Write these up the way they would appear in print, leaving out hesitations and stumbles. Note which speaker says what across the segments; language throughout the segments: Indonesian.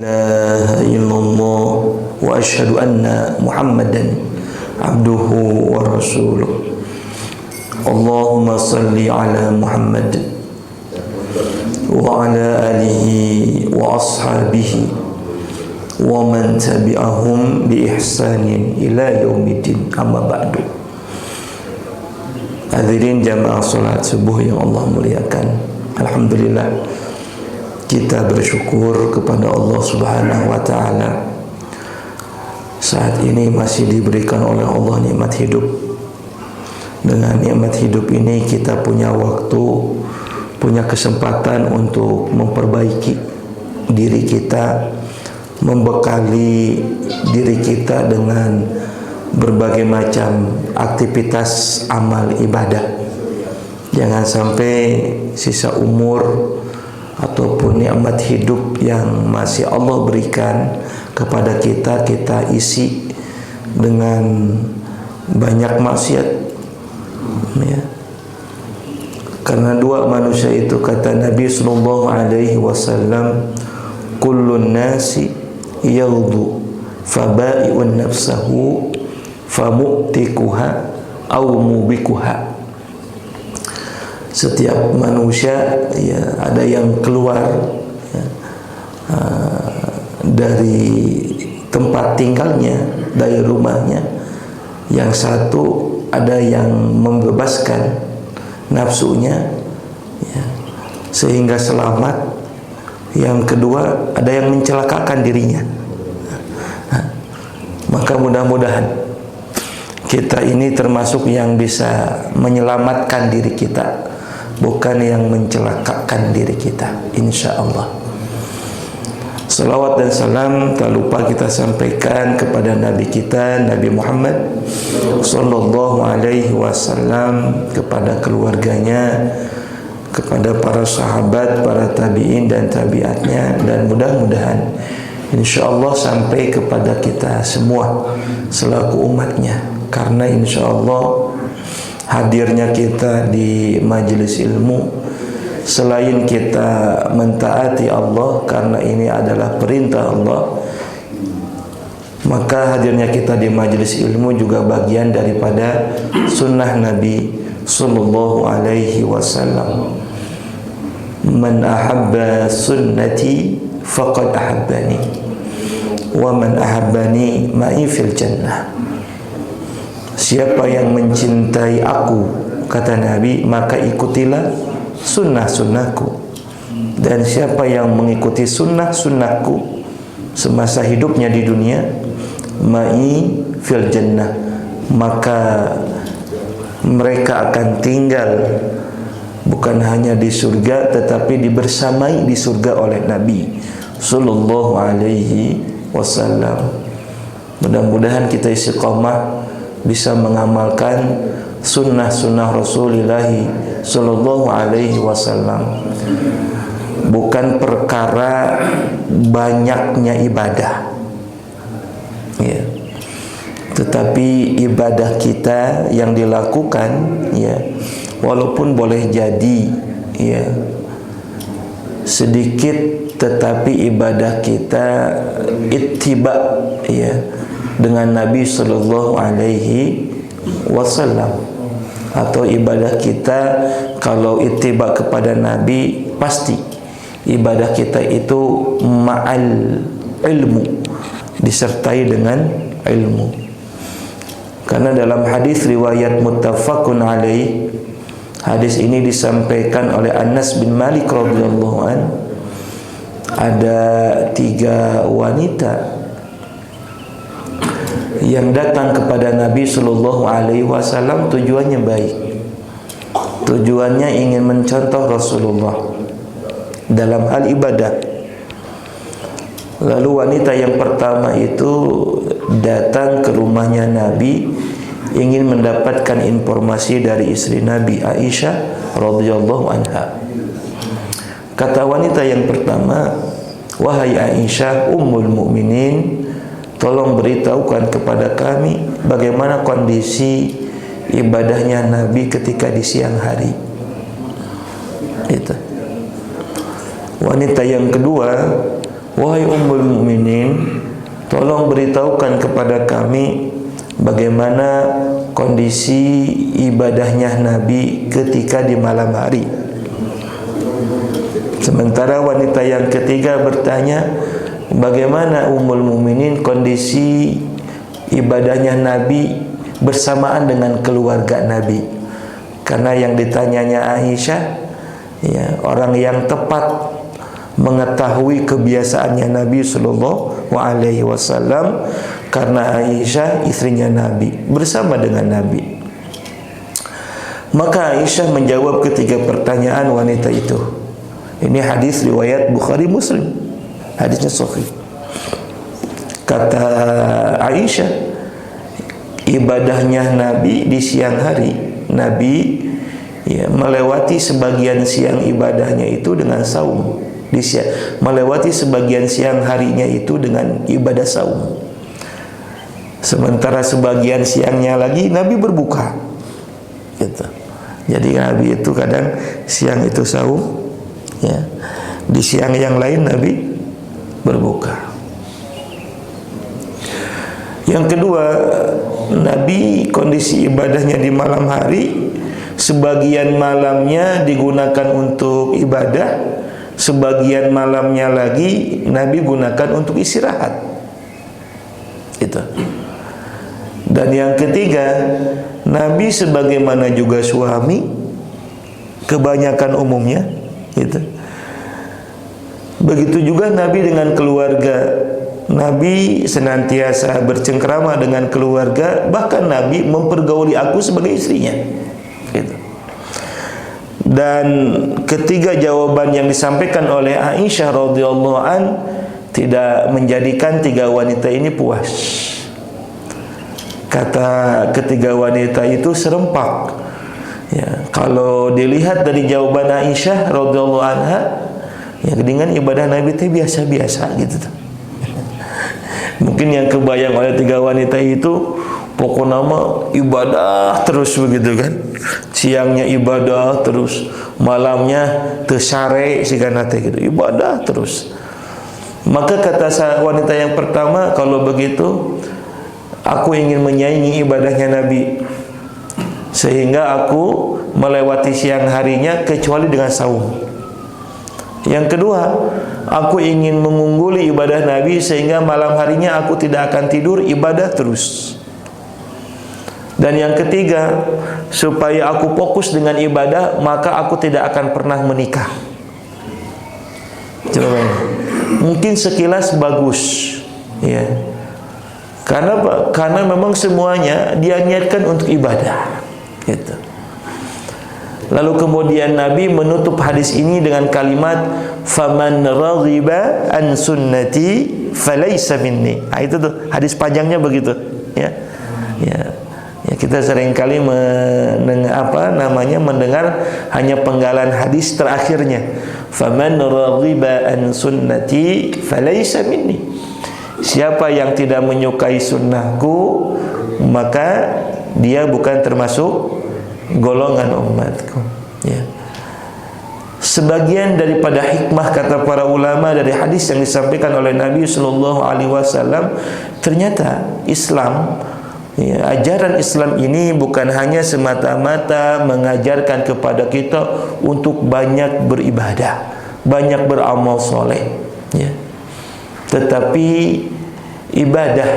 Speaker 1: La ilaha illallah wa asyhadu anna Muhammadan abduhu wa rasuluh. Allahumma salli ala Muhammad wa ala alihi wa ashabihi wa man tabi'ahum bi ihsanin ila yaumiddin, amma ba'du. Hadirin jamaah salat subuh yang Allah muliakan, alhamdulillah kita bersyukur kepada Allah Subhanahu wa taala. Saat ini masih diberikan oleh Allah nikmat hidup. Dengan nikmat hidup ini kita punya waktu, punya kesempatan untuk memperbaiki diri kita, membekali diri kita dengan berbagai macam aktivitas amal ibadah. Jangan sampai sisa umur ataupun nikmat hidup yang masih Allah berikan kepada kita, kita isi dengan banyak maksiat, ya. Karena dua manusia itu, kata Nabi sallallahu alaihi wasallam, kullun nasi yaghdu faba'i'un nafsahu famu'tikuha aw mubikuha. Setiap manusia, ya, ada yang keluar, ya, dari tempat tinggalnya, dari rumahnya. Yang satu ada yang membebaskan nafsunya, ya, sehingga selamat. Yang kedua ada yang mencelakakan dirinya. Maka mudah-mudahan kita ini termasuk yang bisa menyelamatkan diri kita, bukan yang mencelakakan diri kita, insya Allah. Salawat dan salam tak lupa kita sampaikan kepada Nabi kita, Nabi Muhammad sallallahu alaihi wasallam, kepada keluarganya, kepada para sahabat, para tabi'in dan tabi'atnya, dan mudah-mudahan insya Allah sampai kepada kita semua selaku umatnya. Karena insya Allah hadirnya kita di majelis ilmu, selain kita mentaati Allah karena ini adalah perintah Allah, maka hadirnya kita di majelis ilmu juga bagian daripada sunnah Nabi sallallahu alaihi wasallam. Man ahabba sunnati faqad ahabbani wa man ahabbani ma'i fil jannah. Siapa yang mencintai aku, kata Nabi, maka ikutilah sunnah-sunnahku. Dan siapa yang mengikuti sunnah-sunnahku semasa hidupnya di dunia, ma'i fil jannah, maka mereka akan tinggal bukan hanya di surga, tetapi dibersamai di surga oleh Nabi sallallahu alaihi wasallam. Mudah-mudahan kita istiqamah bisa mengamalkan sunnah-sunnah Rasulullah sallallahu alaihi wasallam. Bukan perkara banyaknya ibadah, ya, tetapi ibadah kita yang dilakukan, ya, walaupun boleh jadi, ya, sedikit, tetapi ibadah kita ittiba, ya, dengan Nabi sallallahu alaihi wasallam. Atau ibadah kita kalau ittiba kepada Nabi, pasti ibadah kita itu ma'al ilmu, disertai dengan ilmu. Karena dalam hadis riwayat muttafaqun alaih, hadis ini disampaikan oleh Anas bin Malik radhiyallahu an, ada 3 wanita yang datang kepada Nabi sallallahu alaihi wasallam, tujuannya baik. Tujuannya ingin mencontoh Rasulullah dalam hal ibadah. Lalu wanita yang pertama itu datang ke rumahnya Nabi, ingin mendapatkan informasi dari istri Nabi, Aisyah radhiyallahu anha. Kata wanita yang pertama, wahai Aisyah ummul mukminin, tolong beritahukan kepada kami bagaimana kondisi ibadahnya Nabi ketika di siang hari. Itu. Wanita yang kedua, wahai Ummul Mukminin, tolong beritahukan kepada kami bagaimana kondisi ibadahnya Nabi ketika di malam hari. Sementara wanita yang ketiga bertanya, bagaimana Ummul Mukminin kondisi ibadahnya Nabi bersamaan dengan keluarga Nabi. Karena yang ditanyanya Aisyah, ya, orang yang tepat mengetahui kebiasaannya Nabi Sallallahu Alaihi Wasallam, karena Aisyah istrinya Nabi bersama dengan Nabi. Maka Aisyah menjawab ketiga pertanyaan wanita itu. Ini hadis riwayat Bukhari Muslim, hadisnya sahih. Kata Aisyah, ibadahnya Nabi di siang hari, Nabi ya, melewati sebagian siang ibadahnya itu dengan saum. Melewati sebagian siang harinya itu dengan ibadah saum. Sementara sebagian siangnya lagi Nabi berbuka. Gitu. Jadi Nabi itu kadang siang itu saum, ya. Di siang yang lain Nabi berbuka. Yang kedua, Nabi kondisi ibadahnya di malam hari, sebagian malamnya digunakan untuk ibadah, sebagian malamnya lagi Nabi gunakan untuk istirahat. Itu. Dan yang ketiga, Nabi sebagaimana juga suami kebanyakan umumnya, gitu. Begitu juga Nabi dengan keluarga. Nabi senantiasa bercengkrama dengan keluarga, bahkan Nabi mempergauli aku sebagai istrinya. Gitu. Dan ketiga jawaban yang disampaikan oleh Aisyah radhiyallahu an tidak menjadikan tiga wanita ini puas. Kata ketiga wanita itu serempak. Ya, kalau dilihat dari jawaban Aisyah radhiyallahu anha, ya dengan ibadah Nabi itu biasa-biasa gitu. Mungkin yang kebayang oleh tiga wanita itu pokoknya mah ibadah terus begitu kan. Siangnya ibadah terus, malamnya tersare sigana teh gitu, ibadah terus. Maka kata wanita yang pertama, kalau begitu aku ingin menyaingi ibadahnya Nabi, sehingga aku melewati siang harinya kecuali dengan saum. Yang kedua, aku ingin mengungguli ibadah Nabi sehingga malam harinya aku tidak akan tidur, ibadah terus. Dan yang ketiga, supaya aku fokus dengan ibadah, maka aku tidak akan pernah menikah. Coba bayangin. Mungkin sekilas bagus, ya. Karena memang semuanya dia niatkan untuk ibadah, gitu. Lalu kemudian Nabi menutup hadis ini dengan kalimat faman raghiba an sunnati falaysa minni. Nah, itu tuh hadis panjangnya begitu, ya. Ya. Ya, kita seringkali mendengar hanya penggalan hadis terakhirnya. Faman raghiba an sunnati falaysa minni. Siapa yang tidak menyukai sunnahku, maka dia bukan termasuk golongan umatku. Ya. Sebagian daripada hikmah kata para ulama dari hadis yang disampaikan oleh Nabi Sallallahu Alaihi Wasallam, ternyata Islam, ya, ajaran Islam ini bukan hanya semata-mata mengajarkan kepada kita untuk banyak beribadah, banyak beramal soleh, ya. Tetapi ibadah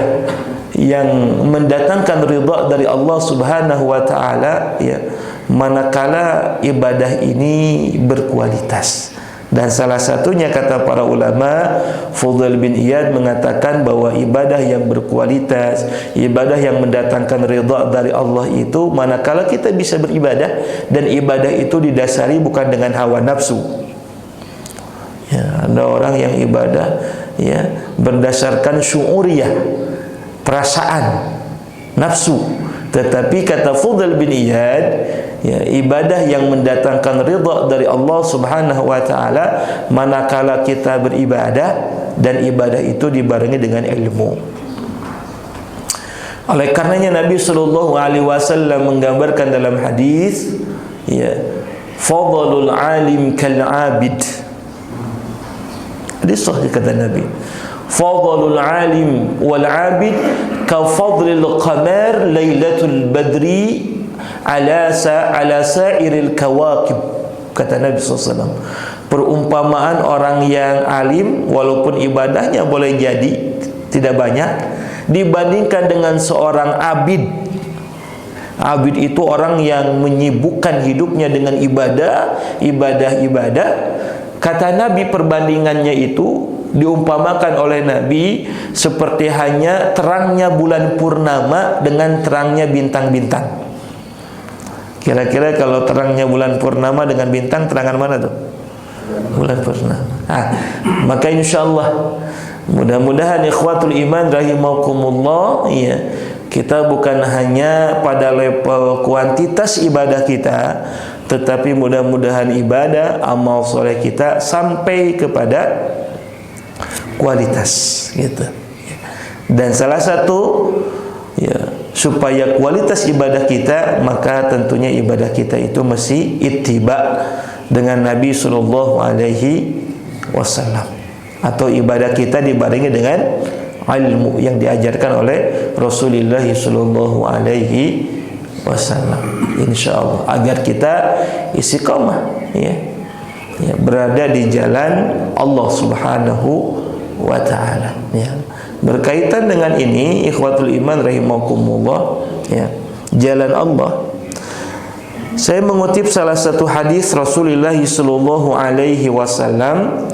Speaker 1: yang mendatangkan ridha dari Allah Subhanahu wa taala, ya, manakala ibadah ini berkualitas. Dan salah satunya kata para ulama, Fudail bin Iyad mengatakan bahwa ibadah yang berkualitas, ibadah yang mendatangkan ridha dari Allah itu manakala kita bisa beribadah dan ibadah itu didasari bukan dengan hawa nafsu. Ya, ada orang yang ibadah, ya, berdasarkan syu'uriyah, perasaan, nafsu. Tetapi kata Fudail bin Iyad, ya, ibadah yang mendatangkan ridha dari Allah Subhanahu wa taala manakala kita beribadah dan ibadah itu dibarengi dengan ilmu. Oleh karenanya Nabi sallallahu alaihi wasallam menggambarkan dalam hadis, ya, fadlul alim kal abid. Hadis sahih kata Nabi, fadlul alim wal abid ka fadlil qamar lailatul badri ala sa'iril kawakib. Kata Nabi SAW, perumpamaan orang yang alim walaupun ibadahnya boleh jadi tidak banyak dibandingkan dengan seorang abid. Abid itu orang yang menyibukkan hidupnya dengan ibadah. Kata Nabi, perbandingannya itu diumpamakan oleh Nabi seperti hanya terangnya bulan purnama dengan terangnya bintang-bintang. Kira-kira kalau terangnya bulan purnama dengan bintang, terangan mana tuh? Bulan purnama. Maka insyaallah mudah-mudahan ikhwatul iman rahimakumullah, ya, kita bukan hanya pada level kuantitas ibadah kita, tetapi mudah-mudahan ibadah amal soleh kita sampai kepada kualitas, gitu. Dan salah satu, ya, supaya kualitas ibadah kita, maka tentunya ibadah kita itu mesti ittiba dengan Nabi sallallahu alaihi wasallam, atau ibadah kita dibarengi dengan ilmu yang diajarkan oleh Rasulullah sallallahu alaihi wasallam, insyaallah, agar kita istiqamah, ya, berada di jalan Allah Subhanahu wa taala, ya. Berkaitan dengan ini ikhwatul iman rahimakumullah, ya, jalan Allah, saya mengutip salah satu hadis Rasulullah sallallahu alaihi wasallam.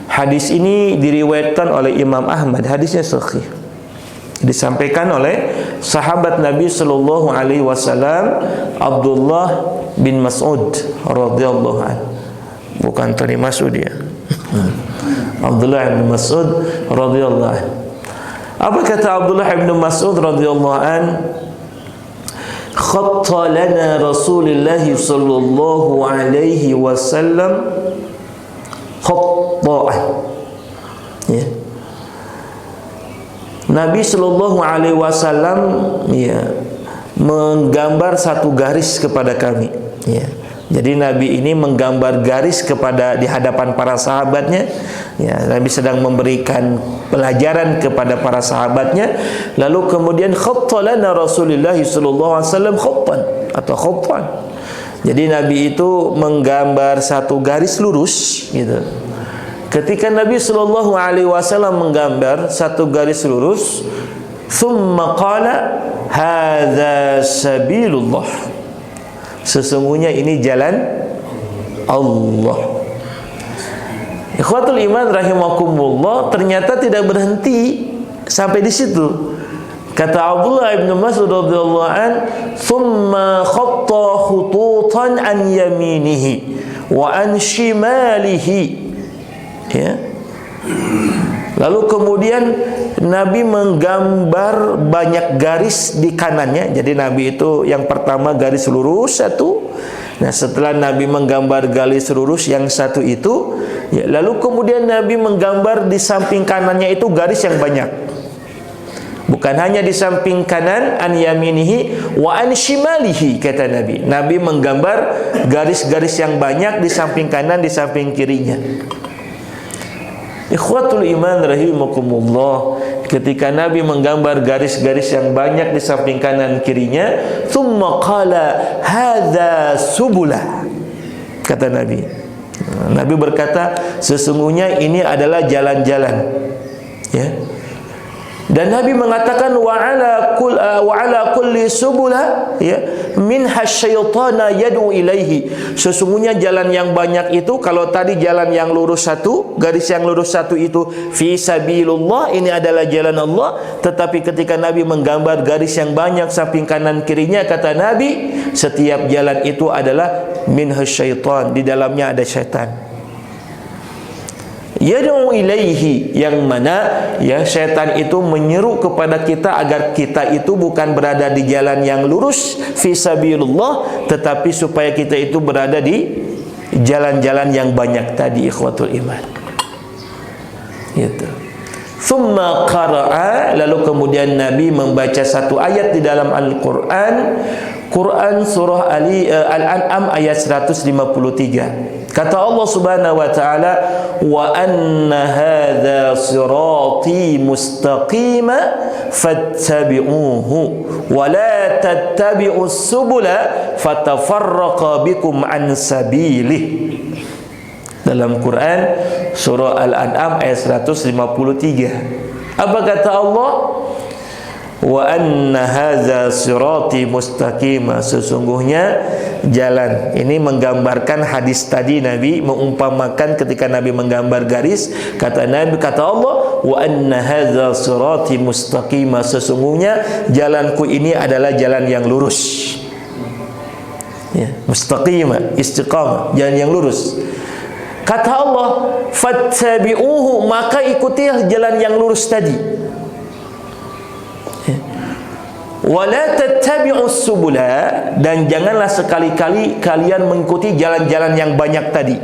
Speaker 1: Hadis ini diriwayatkan oleh Imam Ahmad, hadisnya sahih. Disampaikan oleh sahabat Nabi sallallahu alaihi wasallam Abdullah bin Mas'ud radhiyallahu anhu. Bukan Tony Mas'ud, ya. Abdullah bin Mas'ud radhiyallahu anhu. Apa kata Abdullah bin Mas'ud radhiyallahu anhu? Khatta lana Rasulullah sallallahu alaihi wasallam khatta'ah, ya. Nabi sallallahu alaihi wasallam, ya, menggambar satu garis kepada kami, ya. Jadi Nabi ini menggambar garis kepada di hadapan para sahabatnya, ya. Nabi sedang memberikan pelajaran kepada para sahabatnya, lalu kemudian khatta lana Rasulullah sallallahu alaihi wasallam khattan atau khattan. Jadi Nabi itu menggambar satu garis lurus, gitu. Ketika Nabi sallallahu alaihi wasallam menggambar satu garis lurus, thumma qala hadza sabilullah, sesungguhnya ini jalan Allah. Ikhwatul iman rahimakumullah, ternyata tidak berhenti sampai di situ. Kata Abdullah bin Mas'ud radhiyallahu an, thumma khatta khututan an yaminihi wa an shimalihi, ya. Lalu kemudian Nabi menggambar banyak garis di kanannya. Jadi Nabi itu yang pertama garis lurus satu. Nah, setelah Nabi menggambar garis lurus yang satu itu, ya, lalu kemudian Nabi menggambar di samping kanannya itu garis yang banyak. Bukan hanya di samping kanan, an yaminihi wa an shimalihi, kata Nabi. Nabi menggambar garis-garis yang banyak di samping kanan, di samping kirinya. Ikhwatul iman rahimakumullah, ketika Nabi menggambar garis-garis yang banyak di samping kanan kirinya, thumma qala hadza subula, kata Nabi. Nabi berkata, sesungguhnya ini adalah jalan-jalan, ya. Dan Nabi mengatakan wa ala kulli subula, ya, minha syaitana yad'u ilaihi, sesungguhnya jalan yang banyak itu, kalau tadi jalan yang lurus satu, garis yang lurus satu itu fi sabilillah, ini adalah jalan Allah. Tetapi ketika Nabi menggambar garis yang banyak samping kanan kirinya, kata Nabi, setiap jalan itu adalah minha syaitan, di dalamnya ada syaitan. Yad'u ilaihi, yang mana, ya, syaitan itu menyeru kepada kita agar kita itu bukan berada di jalan yang lurus fi sabilillah, tetapi supaya kita itu berada di jalan-jalan yang banyak tadi, ikhwatul iman. Gitu. Thumma qara'a, lalu kemudian Nabi membaca satu ayat di dalam Al-Quran, Quran surah Al-An'am ayat 153. Kata Allah Subhanahu wa taala, "Wa anna hadza sirati mustaqima fattabi'uhu wa la tattabi'us subula fatafarraqa bikum an sabilih." Dalam Quran surah Al-An'am ayat 153. Apa kata Allah? Wa anna hadza sirati mustaqima, sesungguhnya jalan. Ini menggambarkan hadis tadi, Nabi mengumpamakan ketika Nabi menggambar garis, kata Nabi, kata Allah, wa anna hadza sirati mustaqima, sesungguhnya jalanku ini adalah jalan yang lurus. Ya, mustaqima, istiqamah, jalan yang lurus. Kata Allah, fattabi'uhu, maka ikutilah jalan yang lurus tadi. Wala tattabi'us subula, dan janganlah sekali-kali kalian mengikuti jalan-jalan yang banyak tadi.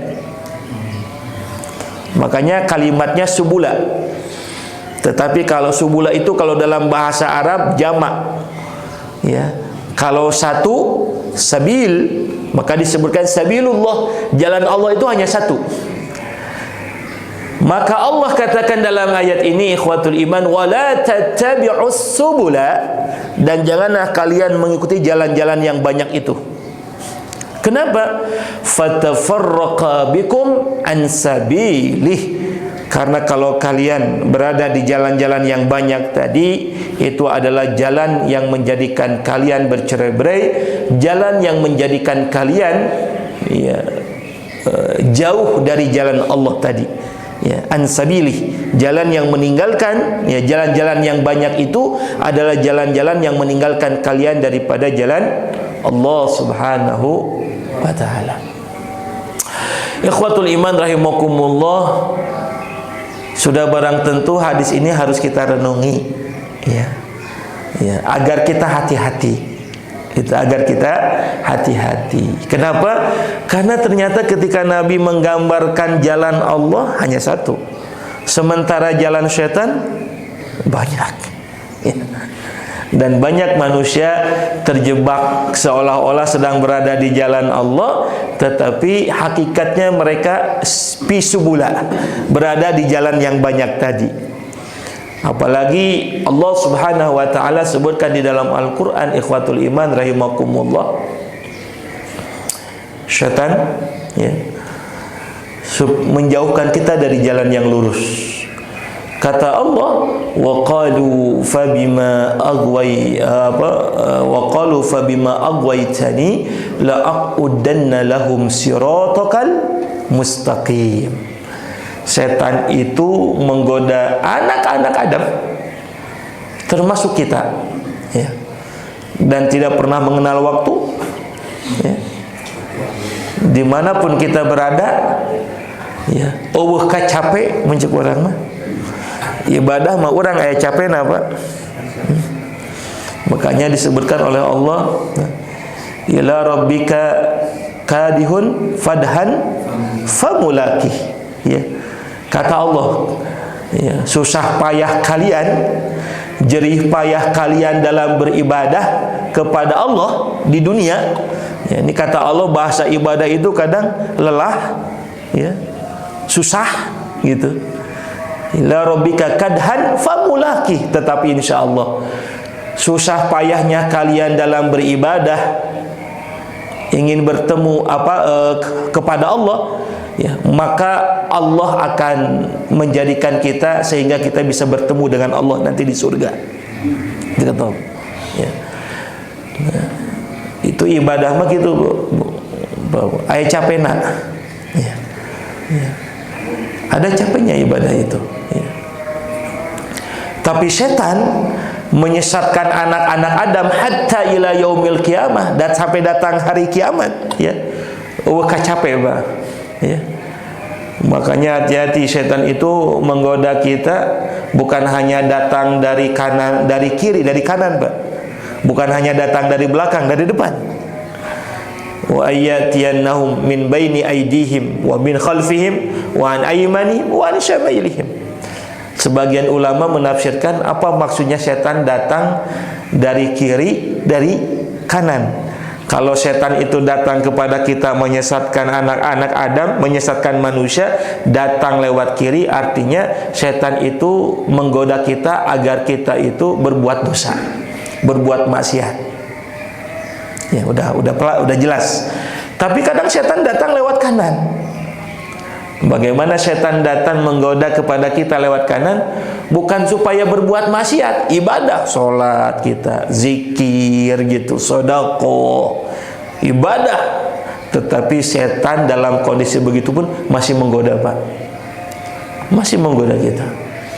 Speaker 1: Makanya kalimatnya subula. Tetapi kalau subula itu kalau dalam bahasa Arab jamak. Ya. Kalau satu sabil, maka disebutkan sabilullah, jalan Allah itu hanya satu. Maka Allah katakan dalam ayat ini, ikhwatul iman, wala tattabi'us subula, dan janganlah kalian mengikuti jalan-jalan yang banyak itu. Kenapa? Fatafarraqa bikum an sabilih, karena kalau kalian berada di jalan-jalan yang banyak tadi, itu adalah jalan yang menjadikan kalian bercerai-berai, jalan yang menjadikan kalian jauh dari jalan Allah tadi. Ya, ansabilih, jalan yang meninggalkan, ya, jalan-jalan yang banyak itu adalah jalan-jalan yang meninggalkan kalian daripada jalan Allah Subhanahu wa taala. Ikhwatul iman rahimakumullah, sudah barang tentu hadis ini harus kita renungi, ya. Ya, agar kita hati-hati. Itu agar kita hati-hati. Kenapa? Karena ternyata ketika Nabi menggambarkan jalan Allah hanya satu, sementara jalan syaitan banyak. Dan banyak manusia terjebak seolah-olah sedang berada di jalan Allah, tetapi hakikatnya mereka pisubula, berada di jalan yang banyak tadi. Apalagi Allah Subhanahu wa taala sebutkan di dalam Al-Qur'an, ikhwatul iman rahimakumullah, syaitan, ya, menjauhkan kita dari jalan yang lurus. Kata Allah, wa qalu fabima aghwaytani la aqudanna lahum siratakal mustaqim. Setan itu menggoda anak-anak Adam, termasuk kita, ya, dan tidak pernah mengenal waktu, ya. Dimanapun kita berada, ya, capek mencek orang mah ibadah mah orang aya capek apa. Makanya disebutkan oleh Allah, ila rabbika kadihun fadhan famulaki, ya. Kata Allah, ya, susah payah kalian, jerih payah kalian dalam beribadah kepada Allah di dunia, ya, ini kata Allah, bahasa ibadah itu kadang lelah, ya, susah gitu. Ila rabbika kadhan famulaki, tetapi insyaallah susah payahnya kalian dalam beribadah, ingin bertemu kepada Allah, ya, maka Allah akan menjadikan kita sehingga kita bisa bertemu dengan Allah nanti di surga. Kita tahu, ya. Nah, itu ibadah mah gitu, aya capena, ya. Ya. Ada capeknya ibadah itu, ya. Tapi setan menyesatkan anak-anak Adam hatta ila yaumil qiyamah, dan sampai datang hari kiamat, ya. Capek, Pak, ya. Makanya hati-hati, setan itu menggoda kita bukan hanya datang dari kanan, dari kiri, dari kanan, Pak. Bukan hanya datang dari belakang, dari depan. Wa ayyatiyannahum min baini aydihim wa min khalfihim wa an aymanihim wa an syamailihim. Sebagian ulama menafsirkan apa maksudnya setan datang dari kiri, dari kanan. Kalau setan itu datang kepada kita menyesatkan anak-anak Adam, menyesatkan manusia, datang lewat kiri, artinya setan itu menggoda kita agar kita itu berbuat dosa, berbuat maksiat. Ya, udah jelas. Tapi kadang setan datang lewat kanan. Bagaimana setan datang menggoda kepada kita lewat kanan? Bukan supaya berbuat maksiat, ibadah, sholat kita, zikir gitu, sedekah, ibadah. Tetapi setan dalam kondisi begitu pun masih menggoda, Pak. Masih menggoda kita,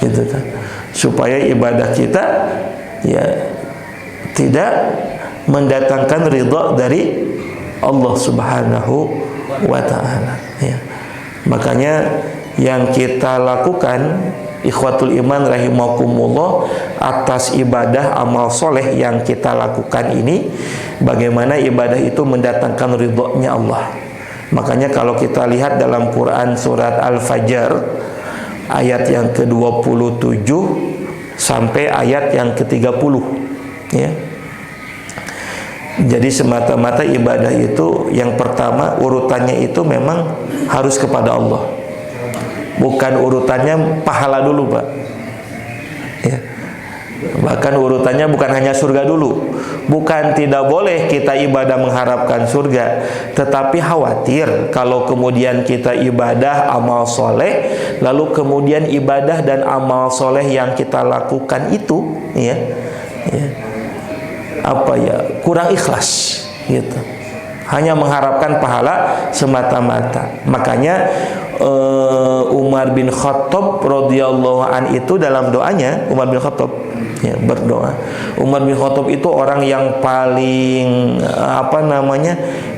Speaker 1: gitu kan? Supaya ibadah kita ya tidak mendatangkan ridha dari Allah Subhanahu wa taala, ya. Makanya yang kita lakukan, ikhwatul iman rahimakumullah, atas ibadah amal soleh yang kita lakukan ini, bagaimana ibadah itu mendatangkan ridhonya Allah. Makanya kalau kita lihat dalam Quran surat Al-Fajr ayat yang ke-27 sampai ayat yang ke-30, ya. Jadi semata-mata ibadah itu yang pertama urutannya itu memang harus kepada Allah. Bukan urutannya pahala dulu, Pak. Ya. Bahkan urutannya bukan hanya surga dulu. Bukan tidak boleh kita ibadah mengharapkan surga, tetapi khawatir kalau kemudian kita ibadah amal soleh, lalu kemudian ibadah dan amal soleh yang kita lakukan itu, ya, kurang ikhlas, gitu. Hanya mengharapkan pahala semata-mata. Makanya Umar bin Khattab radhiyallahu an itu dalam doanya, Umar bin Khattab ya, berdoa. Umar bin Khattab itu orang yang paling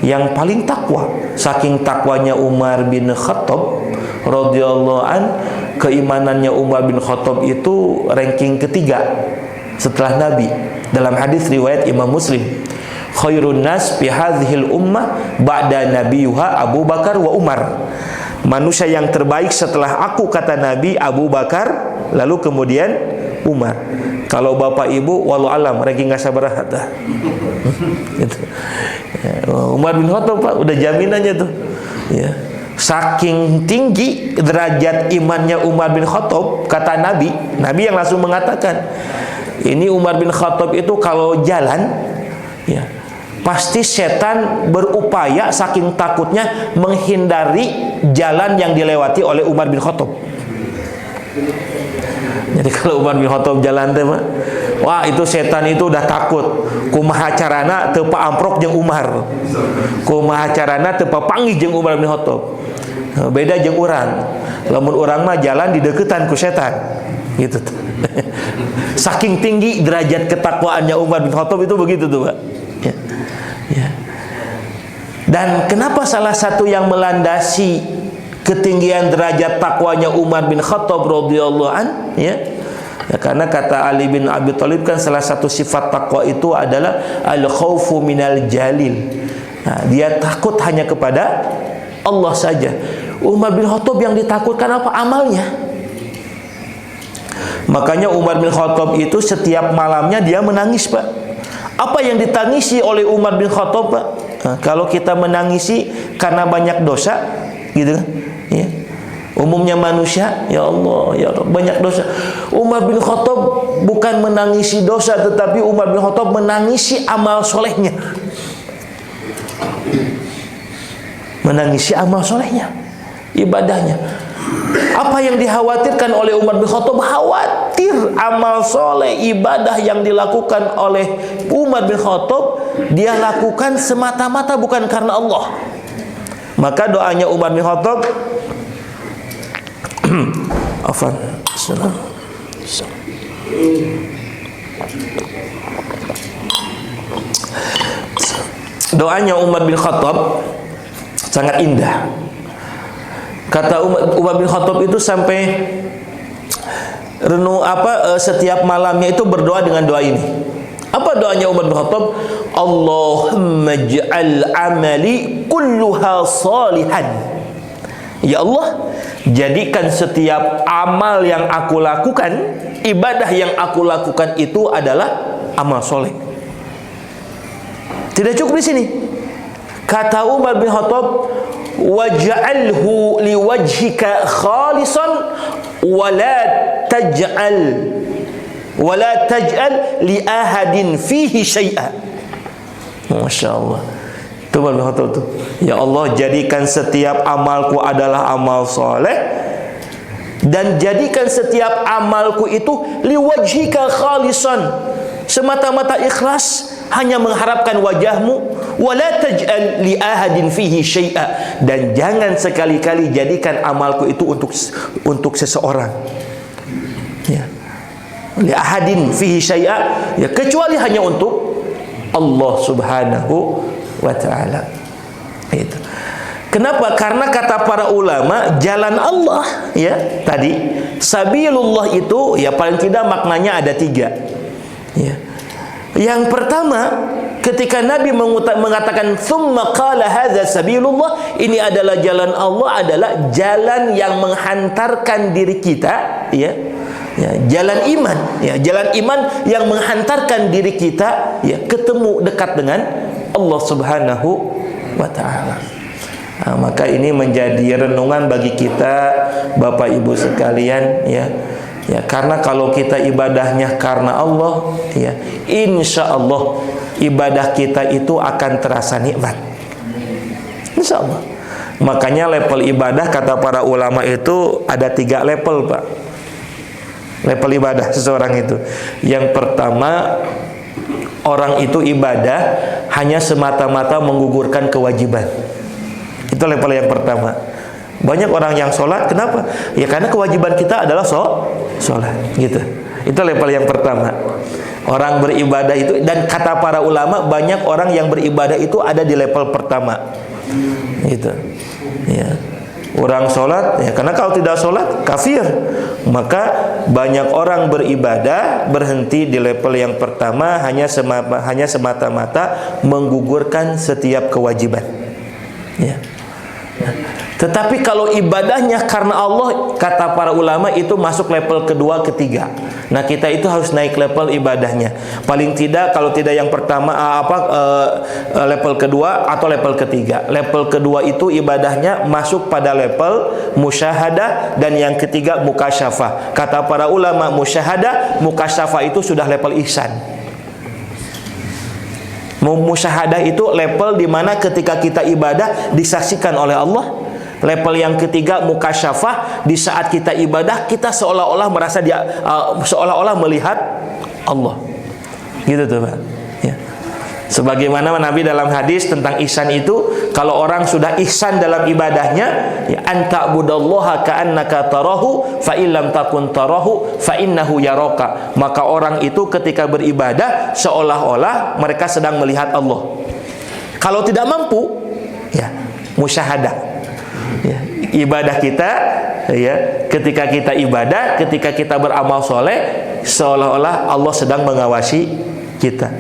Speaker 1: yang paling takwa. Saking takwanya Umar bin Khattab radhiyallahu an, keimanannya Umar bin Khattab itu ranking ketiga setelah Nabi. Dalam hadis riwayat Imam Muslim, khairun nas fi hadhil ummah ba'da nabiyuha Abu Bakar wa Umar. Manusia yang terbaik setelah aku, kata Nabi, Abu Bakar, lalu kemudian Umar. Kalau bapak ibu, walau alam, ranking nggak sabar dah. Gitu. Umar bin Khattab, Pak, udah jaminannya tuh. Ya. Saking tinggi derajat imannya Umar bin Khattab, kata Nabi yang langsung mengatakan, ini Umar bin Khattab itu kalau jalan, ya, pasti setan berupaya saking takutnya menghindari jalan yang dilewati oleh Umar bin Khattab. Jadi kalau Umar bin Khattab jalan teh, wah, itu setan itu udah takut. Kumaha carana teu paamprok jeung Umar. Kumaha carana teu papanggih jeung Umar bin Khattab. Beda jeung urang. Lamun urang mah jalan di deketan ku setan. Gitu tuh. Saking tinggi derajat ketakwaannya Umar bin Khattab itu begitu tuh, Pak. Ya. Ya. Dan kenapa salah satu yang melandasi ketinggian derajat takwanya Umar bin Khattab radhiyallahu an, ya? Ya, karena kata Ali bin Abi Thalib kan salah satu sifat takwa itu adalah al-khaufu minal jalil. Nah, dia takut hanya kepada Allah saja. Umar bin Khattab yang ditakutkan apa? Amalnya. Makanya Umar bin Khattab itu setiap malamnya dia menangis, Pak. Apa yang ditangisi oleh Umar bin Khattab, Pak? Nah, kalau kita menangisi karena banyak dosa, gitu kan? Ya. Umumnya manusia, ya Allah, ya Allah, banyak dosa. Umar bin Khattab bukan menangisi dosa, tetapi Umar bin Khattab menangisi amal solehnya. Menangisi amal solehnya, ibadahnya. Apa yang dikhawatirkan oleh Umar bin Khattab? Khawatir amal soleh, ibadah yang dilakukan oleh Umar bin Khattab, dia lakukan semata-mata bukan karena Allah. Maka doanya Umar bin Khattab, afan, doanya Umar bin Khattab sangat indah. Kata Umar bin Khattab itu sampai setiap malamnya itu berdoa dengan doa ini. Apa doanya Umar bin Khattab? Allahumma ij'al amali kulluha salihan. Ya Allah, jadikan setiap amal yang aku lakukan, ibadah yang aku lakukan itu adalah amal soleh. Tidak cukup di sini.
Speaker 2: Kata Umar bin Khattab, waj'alhu liwajhika khalisan wala taj'al li ahadin fihi syai'a. Masya Allah. Itu Umar bin Khattab tuh. Ya Allah, jadikan setiap amalku adalah amal soleh, dan jadikan setiap amalku itu liwajhika khalisan, semata-mata ikhlas, hanya mengharapkan wajahmu. Wala taj'al li ahadin fihi syai'a, dan jangan sekali-kali jadikan amalku itu untuk seseorang, ya, li ahadin fihi syai'a, ya, kecuali hanya untuk Allah Subhanahu wa ta'ala. Itu. Kenapa? Karena kata para ulama, jalan Allah, ya, tadi sabilullah itu, ya, paling tidak maknanya ada 3, ya. Yang pertama, ketika Nabi mengatakan tsumma qala hadza sabilullah, ini adalah jalan Allah, adalah jalan yang menghantarkan diri kita, ya, ya, jalan iman, ya, jalan iman yang menghantarkan diri kita, ya, ketemu dekat dengan Allah Subhanahu wa ta'ala. Nah, maka ini menjadi renungan bagi kita, Bapak Ibu sekalian, ya. Ya, karena kalau kita ibadahnya karena Allah, ya, insya Allah ibadah kita itu akan terasa nikmat, insya Allah. Makanya level ibadah kata para ulama itu ada 3 level, Pak. Level ibadah seseorang itu. Yang pertama, orang itu ibadah hanya semata-mata menggugurkan kewajiban. Itu level yang pertama. Banyak orang yang sholat, kenapa? Ya karena kewajiban kita adalah sholat, gitu. Itu level yang pertama. Orang beribadah itu, dan kata para ulama, banyak orang yang beribadah itu ada di level pertama, gitu. Ya. Orang sholat, ya, karena kalau tidak sholat kafir. Maka banyak orang beribadah berhenti di level yang pertama, hanya semata-mata menggugurkan setiap kewajiban, ya. Tetapi kalau ibadahnya karena Allah, kata para ulama, itu masuk level kedua, ketiga. Nah, kita itu harus naik level ibadahnya. Paling tidak, kalau tidak yang pertama, level kedua atau level ketiga. Level kedua itu ibadahnya masuk pada level musyahadah, dan yang ketiga mukasyafah. Kata para ulama, musyahadah, mukasyafah itu sudah level ihsan. Musyahadah itu level di mana ketika kita ibadah disaksikan oleh Allah. Level yang ketiga mukasyafah, di saat kita ibadah kita seolah-olah merasa seolah-olah melihat Allah. Gitu tuh, Pak. Ya. Sebagaimana Nabi dalam hadis tentang ihsan itu, kalau orang sudah ihsan dalam ibadahnya, ya, anta'budallaha ka'annaka tarahu fa illam takun tarahu fa innahu yaraka. Maka orang itu ketika beribadah seolah-olah mereka sedang melihat Allah. Kalau tidak mampu, ya, musyahadah. Ya, ibadah kita, ya, ketika kita ibadah, ketika kita beramal soleh, seolah-olah Allah sedang mengawasi kita.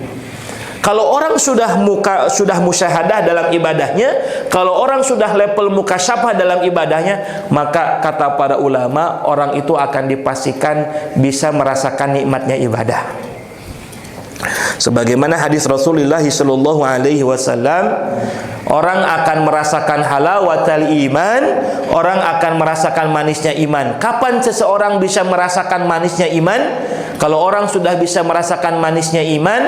Speaker 2: Kalau orang sudah musyahadah dalam ibadahnya, kalau orang sudah level mukasyafah dalam ibadahnya, maka kata para ulama, orang itu akan dipastikan bisa merasakan nikmatnya ibadah. Sebagaimana hadis Rasulullah sallallahu alaihi wasallam, orang akan merasakan halawatul iman, orang akan merasakan manisnya iman. Kapan seseorang bisa merasakan manisnya iman? Kalau orang sudah bisa merasakan manisnya iman,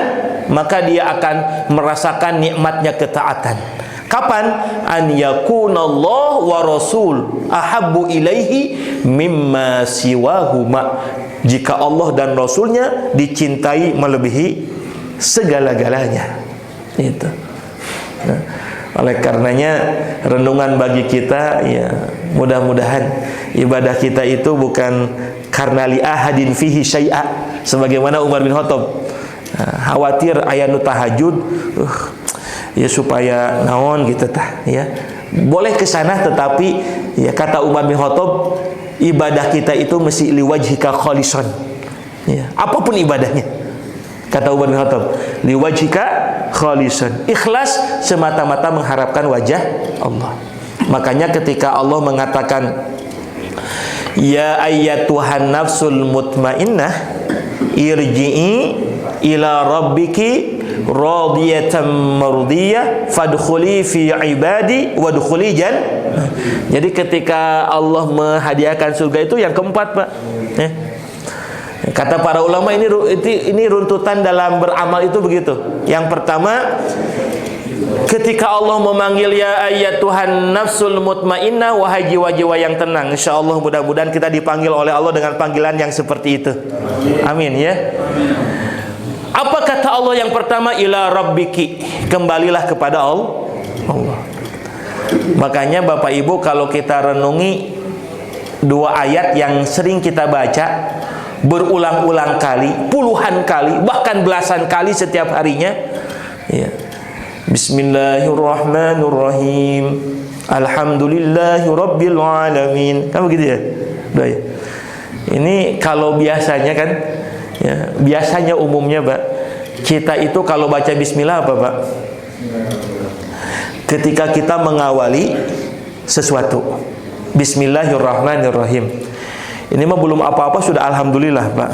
Speaker 2: maka dia akan merasakan nikmatnya ketaatan. Kapan? An yakunallah wa rasul ahabbu ilaihi mimma siwahuma. Jika Allah dan Rasulnya dicintai melebihi segala-galanya. Itu. Nah, oleh karenanya renungan bagi kita, ya, mudah-mudahan ibadah kita itu bukan karena li ahadin fihi syai'a, sebagaimana Umar bin Khattab khawatir ayanu tahajud, ya supaya naon gitu tah, ya. Boleh ke sana, tetapi ya kata Umar bin Khattab, ibadah kita itu mesti liwajhika khalisan. Ya, apapun ibadahnya. Kata Umar bin Khattab, liwajhika khalisan. Ikhlas semata-mata mengharapkan wajah Allah. Makanya ketika Allah mengatakan, ya ayyatuhan nafsul mutmainnah irji'i ila rabbiki radiyatan mardiyah fadkhuli fi ibadi wadkhuli jannah. Jadi ketika Allah menghadiahkan surga itu yang keempat, Pak. Kata para ulama ini runtutan dalam beramal itu begitu. Yang pertama, ketika Allah memanggil ya ayyatuhan nafsul mutmainnah, wahai jiwa-jiwa yang tenang. Insyaallah mudah-mudahan kita dipanggil oleh Allah dengan panggilan yang seperti itu. Amin ya. Apa kata Allah yang pertama? Ila rabbiki, kembalilah kepada Allah. Makanya Bapak Ibu, kalau kita renungi dua ayat yang sering kita baca berulang-ulang kali, puluhan kali, bahkan belasan kali setiap harinya, ya. Bismillahirrahmanirrahim. Alhamdulillahirabbil alamin. Kan begitu ya? Doa. Ini kalau biasanya kan, ya, biasanya umumnya, Pak, kita itu kalau baca bismillah apa, Pak? Ketika kita mengawali sesuatu. Bismillahirrahmanirrahim. Ini mah belum apa-apa sudah alhamdulillah, Pak.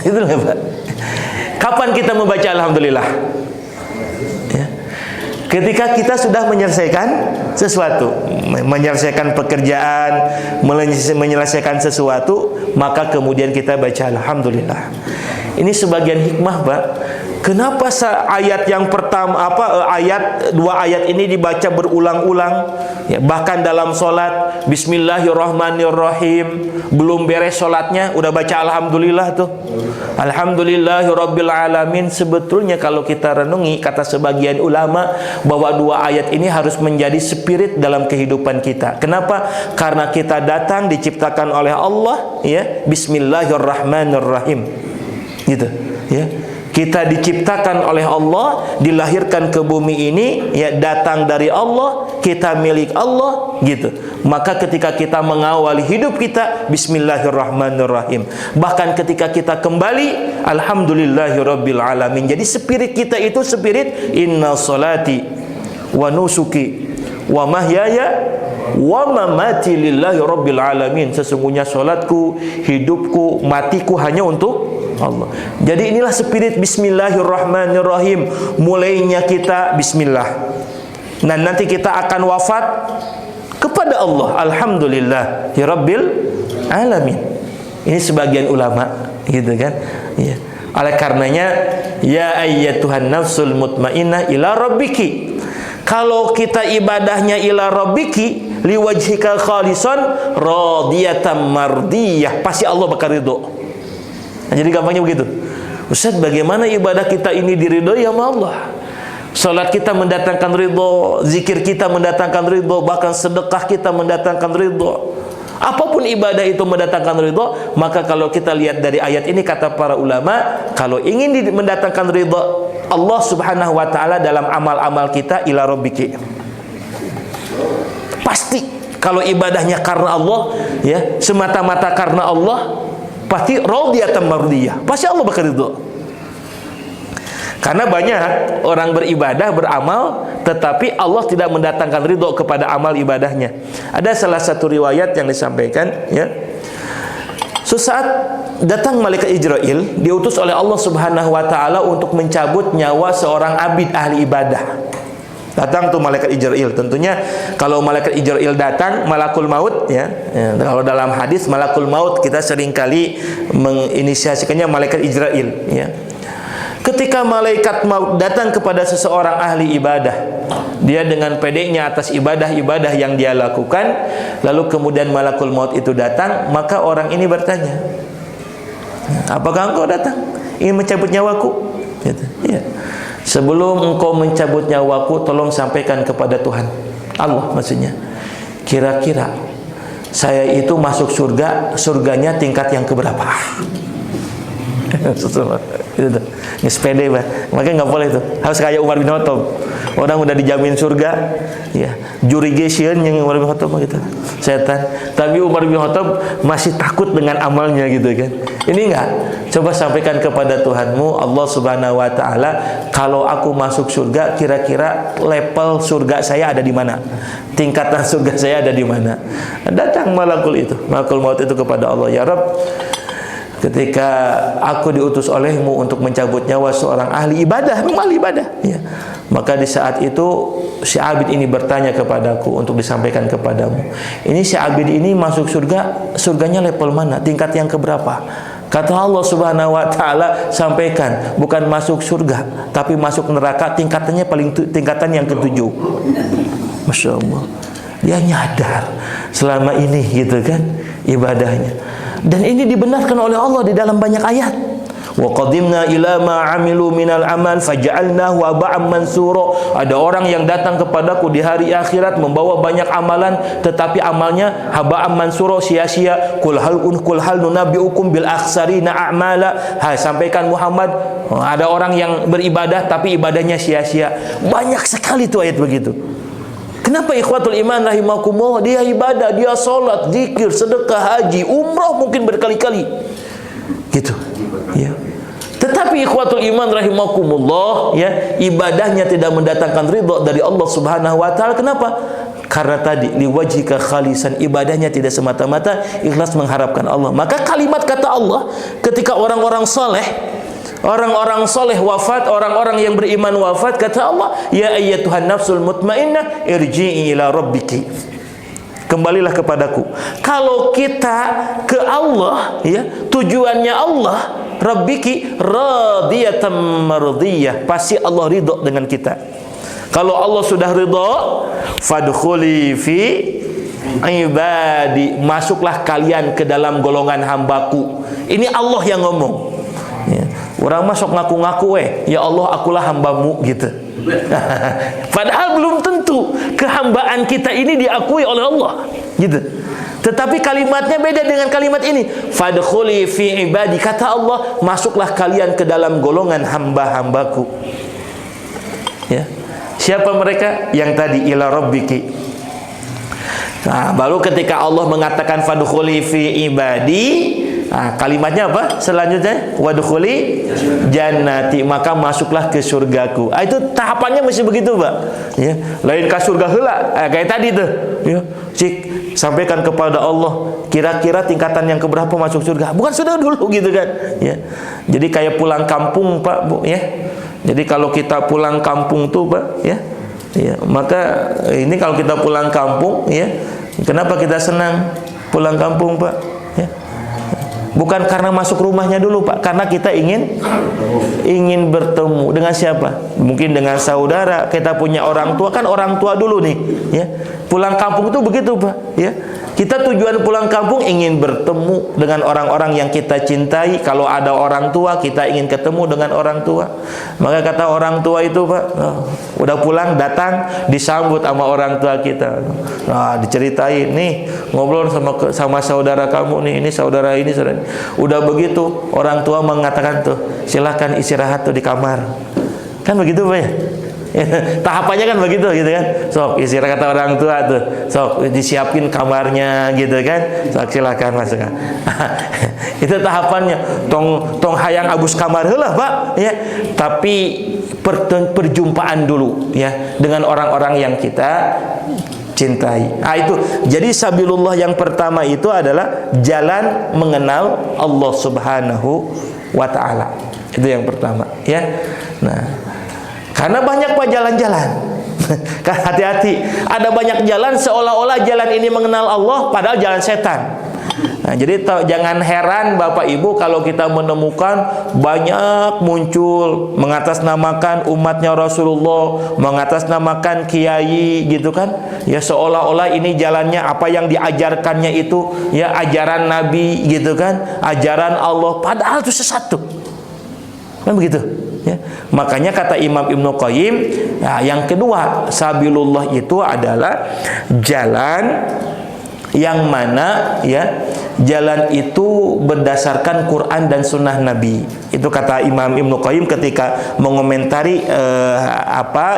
Speaker 2: Itulah, Pak. Kapan kita membaca alhamdulillah? Ya. Ketika kita sudah menyelesaikan sesuatu, menyelesaikan pekerjaan, menyelesaikan sesuatu, maka kemudian kita baca alhamdulillah. Ini sebagian hikmah, Pak. Kenapa ayat yang pertama dua ayat ini dibaca berulang-ulang, ya, bahkan dalam sholat Bismillahirrahmanirrahim, belum beres sholatnya udah baca alhamdulillah tuh. Alhamdulillahirabbil alamin. Sebetulnya kalau kita renungi, kata sebagian ulama bahwa dua ayat ini harus menjadi spirit dalam kehidupan kita. Kenapa? Karena kita datang diciptakan oleh Allah, ya, Bismillahirrahmanirrahim, gitu, ya. Kita diciptakan oleh Allah, dilahirkan ke bumi ini, ya, datang dari Allah, kita milik Allah, gitu. Maka ketika kita mengawali hidup kita, Bismillahirrahmanirrahim. Bahkan ketika kita kembali, Alhamdulillahirabbil alamin. Jadi spirit kita itu spirit inna salati wa nusuki wa mahyaya wa mamati lillahi rabbil alamin. Sesungguhnya salatku, hidupku, matiku hanya untuk Allah. Jadi inilah spirit Bismillahirrahmanirrahim. Mulainya kita Bismillah. Dan nanti kita akan wafat kepada Allah. Alhamdulillah ya Rabbil alamin. Ini sebagian ulama, gitu kan? Ya. Oleh karenanya, ya ayyatuhan nafsul mutmainnah ila rabbiki. Kalau kita ibadahnya ila rabbiki liwajhika khalisan radiyatan mardiyah, pasti Allah bakal ridho. Nah, jadi gampangnya begitu. Ustaz, bagaimana ibadah kita ini diridhoi sama Allah? Salat kita mendatangkan ridho, zikir kita mendatangkan ridho, bahkan sedekah kita mendatangkan ridho. Apapun ibadah itu mendatangkan ridho. Maka kalau kita lihat dari ayat ini, kata para ulama, kalau ingin mendatangkan ridho Allah subhanahu wa ta'ala dalam amal-amal kita, ila rabbiki. Pasti kalau ibadahnya karena Allah, ya, semata-mata karena Allah, pasti radiyatan mardiyah, pasti Allah bakal ridho. Karena banyak orang beribadah, beramal, tetapi Allah tidak mendatangkan ridho kepada amal ibadahnya. Ada salah satu riwayat yang disampaikan, ya, sesaat datang malaikat Israel, diutus oleh Allah subhanahu wa ta'ala untuk mencabut nyawa seorang abid ahli ibadah. Datang tuh malaikat Israel. Tentunya kalau malaikat Israel datang, malakul maut, ya, kalau dalam hadis malakul maut kita seringkali menginisiasikannya malaikat Israel, ya. Ketika malaikat maut datang kepada seseorang ahli ibadah, dia dengan pedenya atas ibadah-ibadah yang dia lakukan, lalu kemudian malakul maut itu datang, maka orang ini bertanya, apakah engkau datang ingin mencabut nyawaku? Gitu. Ya. Sebelum engkau mencabut nyawaku, tolong sampaikan kepada Tuhan Allah, maksudnya, kira-kira saya itu masuk surga, surganya tingkat yang keberapa? Itu tuh, sepede, Pak. Makanya nggak boleh tuh, harus kayak Umar bin Khattab. Orang udah dijamin surga, ya, jurigation yang Umar bin Khattab gitu, setan. Tapi Umar bin Khattab masih takut dengan amalnya, gitu kan. Ini enggak, coba sampaikan kepada Tuhanmu Allah subhanahu wa ta'ala, kalau aku masuk surga, kira-kira level surga saya ada di mana, tingkatan surga saya ada di mana. Datang malakul maut itu kepada Allah, ya Rabb, ketika aku diutus olehmu untuk mencabut nyawa seorang ahli ibadah, memang ahli ibadah, ya. Maka di saat itu si Abid ini bertanya kepadaku untuk disampaikan kepadamu. Ini si Abid ini masuk surga, surganya level mana? Tingkat yang keberapa? Kata Allah Subhanahu wa taala, sampaikan, bukan masuk surga, tapi masuk neraka, tingkatannya tingkatan yang ketujuh. Masya Allah. Dia nyadar selama ini gitu kan ibadahnya. Dan ini dibenarkan oleh Allah di dalam banyak ayat. Wa qadimna ila ma amilu minal amal faj'alnahu haba'an mansura. Ada orang yang datang kepadaku di hari akhirat membawa banyak amalan, tetapi amalnya haba'an mansura, sia-sia. Qul hal nunabbiukum bil akhsarina a'mala. Hai, sampaikan Muhammad, ada orang yang beribadah tapi ibadahnya sia-sia. Banyak sekali tuh ayat begitu. Kenapa ikhwatul iman rahimakumullah, dia ibadah, dia salat, zikir, sedekah, haji, umrah mungkin berkali-kali. Gitu. Ya. Tetapi ikhwatul iman rahimakumullah, ya, ibadahnya tidak mendatangkan ridha dari Allah Subhanahu wa taala. Kenapa? Karena tadi liwajhika khalisan, ibadahnya tidak semata-mata ikhlas mengharapkan Allah. Maka kalimat kata Allah ketika orang-orang soleh wafat, orang-orang yang beriman wafat, kata Allah, ya ayyatuhan nafsul mutmainnah irji'i ila rabbiki, kembalilah kepadaku. Kalau kita ke Allah, ya, tujuannya Allah, rabbiki radiyatan mardiyah, pasti Allah ridho dengan kita. Kalau Allah sudah ridho, fadkhuli fi ibadi, masuklah kalian ke dalam golongan hambaku. Ini Allah yang ngomong, ya. Orang masuk ngaku-ngaku, ya Allah, akulah hambamu, gitu. Padahal belum tentu kehambaan kita ini diakui oleh Allah, gitu. Tetapi kalimatnya beda dengan kalimat ini. Fadkhuli fi ibadi, kata Allah, masuklah kalian ke dalam golongan hamba-hambaku. Ya. Siapa mereka? Yang tadi ila rabbiki. Nah, baru ketika Allah mengatakan fadkhuli fi ibadi, nah, kalimatnya apa? Selanjutnya wadkhuli jannati, maka masuklah ke surgaku. Itu tahapannya masih begitu, Pak. Ya, lain ke surga heula, kayak tadi tuh. Ya, cik, sampaikan kepada Allah, kira-kira tingkatan yang keberapa masuk surga? Bukan sudah dulu gitu kan? Ya. Jadi kayak pulang kampung, Pak, Bu, ya. Jadi kalau kita pulang kampung tuh, Pak, ya. Ya, maka ini kalau kita pulang kampung, ya. Kenapa kita senang pulang kampung, Pak? Ya. Bukan karena masuk rumahnya dulu, Pak, karena kita ingin bertemu dengan siapa? Mungkin dengan saudara, kita punya orang tua, kan orang tua dulu nih, ya. Pulang kampung itu begitu, Pak, ya. Kita tujuan pulang kampung ingin bertemu dengan orang-orang yang kita cintai. Kalau ada orang tua, kita ingin ketemu dengan orang tua. Maka kata orang tua itu, Pak, udah pulang, datang, disambut sama orang tua kita. Nah, diceritain, nih, ngobrol sama saudara kamu nih, ini saudara ini, saudara ini. Udah begitu, orang tua mengatakan tuh, silakan istirahat tuh di kamar. Kan begitu, Pak, ya? Tahapannya kan begitu, gitu kan. Sok istirahat, kata orang tua tuh, sok disiapin kamarnya, gitu kan. Sok silakan masuk. Itu tahapannya. Tong hayang abus kamar heula, Pak, ya. Tapi perjumpaan dulu, ya, dengan orang-orang yang kita cintai. Ah, itu. Jadi sabilullah yang pertama itu adalah jalan mengenal Allah Subhanahu wa taala. Itu yang pertama, ya. Nah, karena banyak, Pak, jalan-jalan. Hati-hati. Ada banyak jalan seolah-olah jalan ini mengenal Allah, padahal jalan setan. Nah, jadi jangan heran Bapak Ibu kalau kita menemukan banyak muncul mengatasnamakan umatnya Rasulullah, mengatasnamakan kiai, gitu kan. Ya, seolah-olah ini jalannya apa yang diajarkannya itu, ya, ajaran Nabi, gitu kan. Ajaran Allah, padahal itu sesat tuh. Kan begitu, ya. Makanya kata Imam Ibnu Qayyim, nah, yang kedua, sabilullah itu adalah jalan yang mana, ya, jalan itu berdasarkan Quran dan Sunnah Nabi. Itu kata Imam Ibnu Qayyim ketika mengomentari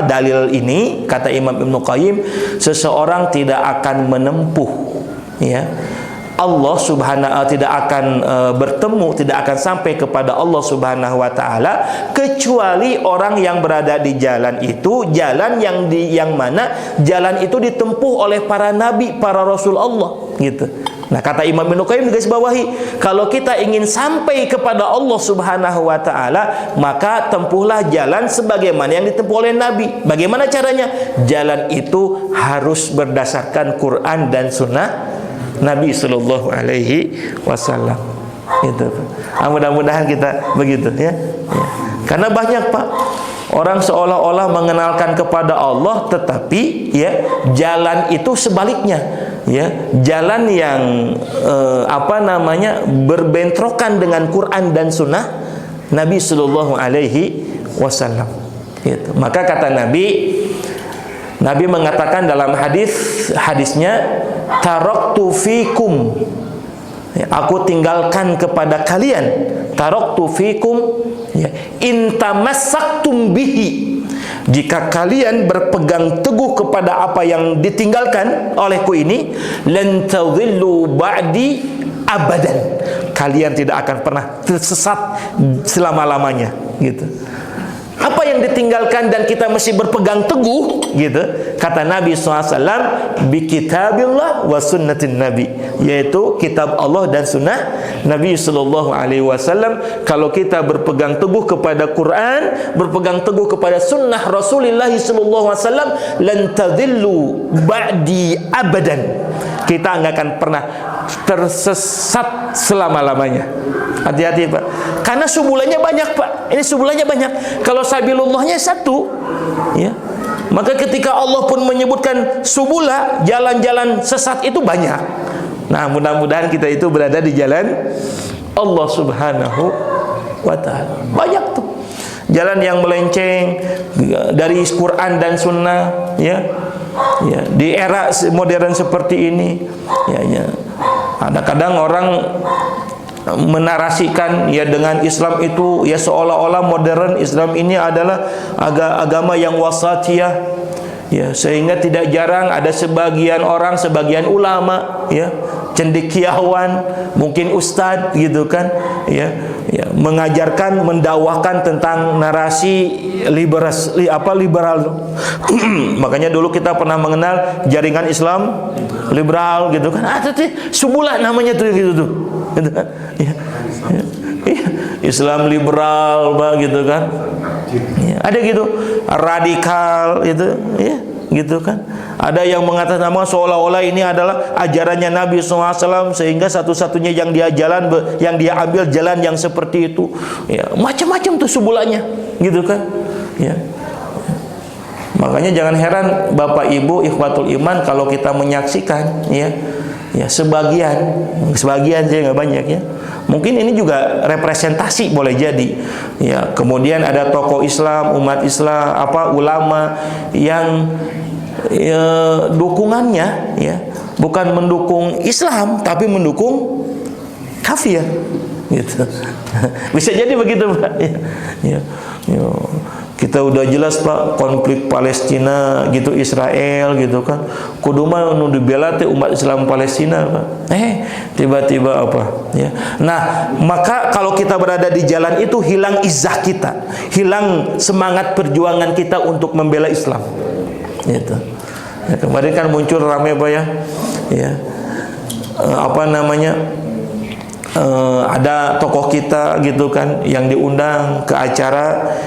Speaker 2: dalil ini. Kata Imam Ibnu Qayyim, seseorang tidak akan menempuh, ya, Allah Subhanahu tidak akan bertemu, tidak akan sampai kepada Allah Subhanahu wa taala kecuali orang yang berada di jalan itu, jalan yang mana jalan itu ditempuh oleh para nabi, para rasul Allah, gitu. Nah, kata Imam Ibnu Qayyim garis bawahi, kalau kita ingin sampai kepada Allah Subhanahu wa taala, maka tempuhlah jalan sebagaimana yang ditempuh oleh Nabi. Bagaimana caranya? Jalan itu harus berdasarkan Quran dan sunnah Nabi sallallahu alaihi wasallam. Itu. Mudah-mudahan kita begitu ya. Karena banyak, Pak, orang seolah-olah mengenalkan kepada Allah, tetapi ya jalan itu sebaliknya, ya jalan yang berbentrokan dengan Quran dan Sunnah Nabi Sallallahu Alaihi Wasallam. Gitu. Maka kata Nabi mengatakan dalam hadisnya, taraktu fikum, ya, aku tinggalkan kepada kalian, taraktu fikum, ya, in tamassaktum bihi, jika kalian berpegang teguh kepada apa yang ditinggalkan olehku ini, lan tadhillu ba'di abadan, kalian tidak akan pernah tersesat selama-lamanya. Gitu. Apa yang ditinggalkan dan kita mesti berpegang teguh, gitu, kata Nabi SAW, bi kitabillah wa sunnatin Nabi, yaitu kitab Allah dan sunnah Nabi Sallallahu Alaihi Wasallam. Kalau kita berpegang teguh kepada Quran, berpegang teguh kepada sunnah Rasulullah Sallallahu Alaihi Wasallam, lan tadhillu ba'di abadan, kita nggak akan pernah tersesat selama-lamanya. Hati-hati, Pak, karena subulannya banyak, Pak. Ini subulannya banyak. Kalau sabilullahnya satu, ya, maka ketika Allah pun menyebutkan subula, jalan-jalan sesat itu banyak. Nah, mudah-mudahan kita itu berada di jalan Allah Subhanahu wa ta'ala. Banyak tuh jalan yang melenceng dari Quran dan Sunnah, ya, ya, di era modern seperti ini, ya. Ada kadang orang menarasikan ya dengan Islam itu ya seolah-olah modern, Islam ini adalah agama yang wasatiyah, ya, sehingga tidak jarang ada sebagian orang, sebagian ulama, ya, cendekiawan, mungkin ustadz, gitu kan, ya, ya, mengajarkan, mendakwahkan tentang narasi liberal. Makanya dulu kita pernah mengenal jaringan Islam liberal, gitu kan, subulah namanya tuh, gitu tuh. Gitu kan? Ya, ya, ya. Islam liberal, Pak, gitu kan, ya, ada gitu radikal, itu, ya, gitu kan. Ada yang mengatakan seolah-olah ini adalah ajarannya Nabi SAW, sehingga satu-satunya yang dia ambil jalan yang seperti itu, ya, macam-macam tuh subulannya, gitu kan, ya. Makanya jangan heran Bapak Ibu ikhwatul iman kalau kita menyaksikan, ya, ya, sebagian saya nggak banyak, ya, mungkin ini juga representasi boleh jadi, ya, kemudian ada tokoh Islam, umat Islam, ulama yang, ya, dukungannya, ya, bukan mendukung Islam tapi mendukung kafir, gitu. Bisa jadi begitu, Pak, ya, ya, ya. Kita udah jelas, Pak, konflik Palestina, gitu, Israel, gitu kan, kudu mah nu dibela teh umat Islam Palestina, Pak. Tiba-tiba apa, ya. Nah, maka kalau kita berada di jalan itu, hilang izah kita, hilang semangat perjuangan kita untuk membela Islam, gitu. Ya, kemarin kan muncul ramai, Pak, ya, ya, ada tokoh kita, gitu kan, yang diundang ke acara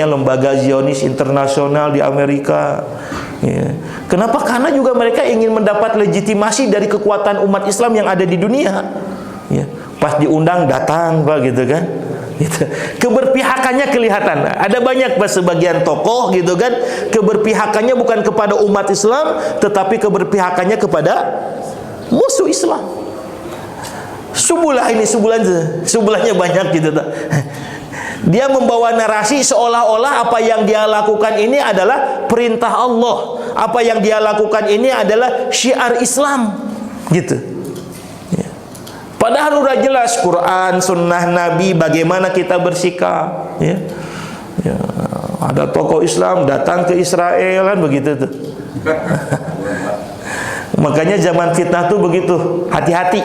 Speaker 2: lembaga Zionis internasional di Amerika, ya. Kenapa? Karena juga mereka ingin mendapat legitimasi dari kekuatan umat Islam yang ada di dunia, ya. Pas diundang datang, Pak, gitu kan, gitu. Keberpihakannya kelihatan. Ada banyak, Pak, sebagian tokoh, gitu kan, keberpihakannya bukan kepada umat Islam, tetapi keberpihakannya kepada musuh Islam. Subulahnya banyak, gitu. Dia membawa narasi seolah-olah apa yang dia lakukan ini adalah perintah Allah, apa yang dia lakukan ini adalah syiar Islam, gitu, ya. Padahal udah jelas Quran, sunnah Nabi, bagaimana kita bersikap, ya. Ya, ada tokoh Islam datang ke Israel, kan, begitu tuh. Makanya zaman fitnah tuh begitu, hati-hati,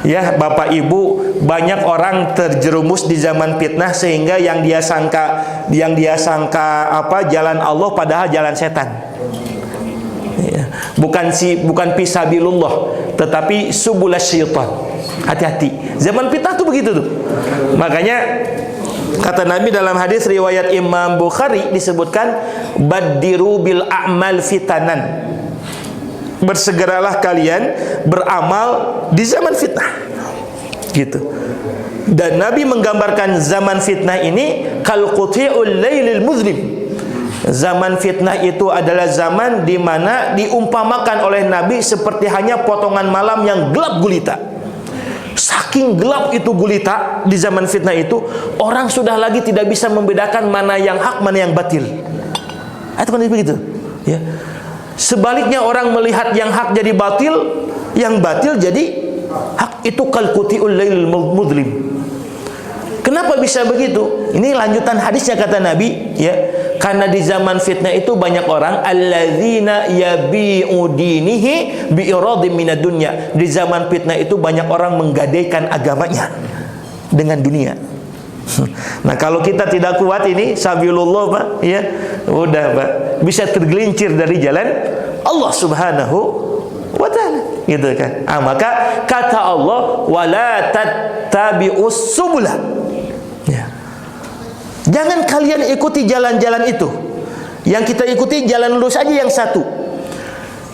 Speaker 2: ya, Bapak Ibu. Banyak orang terjerumus di zaman fitnah sehingga yang dia sangka jalan Allah padahal jalan setan. Ya. Bukan fisabilillah, tetapi subulas syaitan. Hati-hati. Zaman fitnah tuh begitu tuh. Makanya kata Nabi dalam hadis riwayat Imam Bukhari disebutkan baddiru bil a'mal fitanan. Bersegeralah kalian beramal di zaman fitnah. Gitu. Dan Nabi menggambarkan zaman fitnah ini kal quti'ul lailil muzlim. Zaman fitnah itu adalah zaman di mana diumpamakan oleh Nabi seperti hanya potongan malam yang gelap gulita. Saking gelap itu gulita di zaman fitnah itu, orang sudah lagi tidak bisa membedakan mana yang hak, mana yang batil. Itu kan begitu, ya. Sebaliknya orang melihat yang hak jadi batil, yang batil jadi hak. Itu kal quti'ul lailil muzlim. Kenapa bisa begitu? Ini lanjutan hadisnya kata Nabi, ya. Karena di zaman fitnah itu banyak orang alladzina yabi'u dinihi bi'iradim minad dunya. Di zaman fitnah itu banyak orang menggadaikan agamanya dengan dunia. Nah, kalau kita tidak kuat ini sabilullah, Pak, ya. Udah, Pak. Bisa tergelincir dari jalan Allah Subhanahu wa ta'ala, gitu kan. Maka kata Allah wala tattabi'us subula. Jangan kalian ikuti jalan-jalan itu. Yang kita ikuti jalan lurus aja yang satu.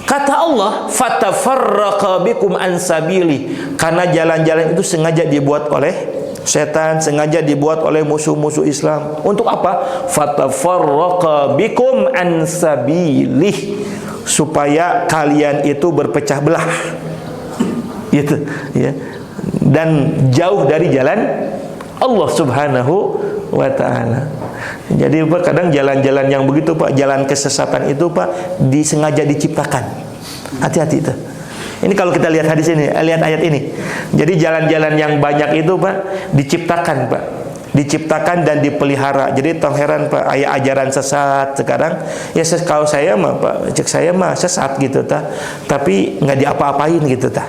Speaker 2: Kata Allah, fatafarraqa bikum an sabili. Karena jalan-jalan itu sengaja dibuat oleh setan, sengaja dibuat oleh musuh-musuh Islam. Untuk apa? Fatafarraqa bikum an sabili. Supaya kalian itu berpecah belah. Gitu, ya. Dan jauh dari jalan Allah Subhanahu wa ta'ala. Jadi Pak, kadang jalan-jalan yang begitu Pak, jalan kesesatan itu Pak, disengaja diciptakan. Hati-hati itu. Ini kalau kita lihat hadis ini, lihat ayat ini. Jadi jalan-jalan yang banyak itu Pak, diciptakan Pak. Diciptakan dan dipelihara. Jadi tong heran Pak, ajaran sesat sekarang. Ya kalau saya mah Pak, cek saya mah sesat gitu ta. Tapi nggak diapa-apain gitu ta.